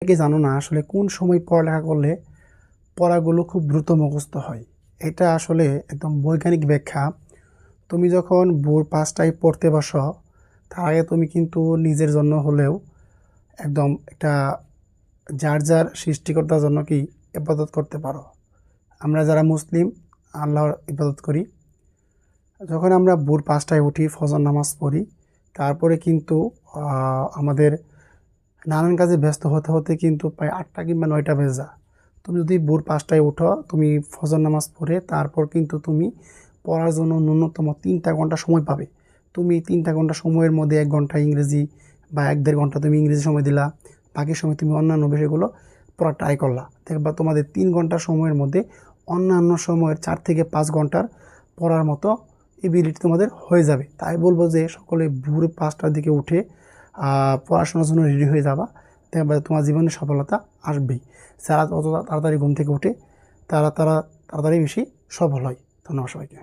অনেকে জানো না আসলে কোন সময় পড়ালেখা করলে পড়াগুলো খুব দ্রুত মুখস্থ হয়। এটা আসলে একদম বৈজ্ঞানিক ব্যাখ্যা। তুমি যখন ভোর ৫টায় পড়তে বসো, তার আগে তুমি কিন্তু নিজের জন্য হলেও একদম একটা যার সৃষ্টিকর্তার জন্য কি ইবাদত করতে পারো। আমরা যারা মুসলিম আল্লাহর ইবাদত করি, যখন আমরা ভোর ৫টায় উঠি, ফজর নামাজ পড়ি, তারপরে কিন্তু আমাদের নানান কাজে ব্যস্ত হতে হতে কিন্তু প্রায় ৮টা কিংবা ৯টা বেজে যায়। তুমি যদি ভোর ৫টায় উঠো, তুমি ফজর নামাজ পড়ে তারপর কিন্তু তুমি পড়ার জন্য ন্যূনতম ৩টা ঘন্টা সময় পাবে। তুমি ৩টা ঘন্টা সময়ের মধ্যে ১ ঘন্টা ইংরেজি বা ১-১.৫ ঘন্টা তুমি ইংরেজি সময় দিলা, বাকি সময় তুমি অন্যান্য বিষয়গুলো পড়া ট্রাই করলা। দেখবা তোমাদের ৩ ঘন্টা সময়ের মধ্যে অন্যান্য সময়ের ৪ থেকে ৫ ঘন্টার পড়ার মতো এবিলিটি তোমাদের হয়ে যাবে। তাই বলবো যে সকলে ভোর ৫টার দিকে উঠে পড়াশোনার জন্য রেডি হয়ে যাবা। দেখবা তোমার জীবনে সফলতা আসবেই। যারা অত তাড়াতাড়ি ঘুম থেকে উঠে তারা তাড়াতাড়ি বেশি সফল হয়। ধন্যবাদ সবাইকে।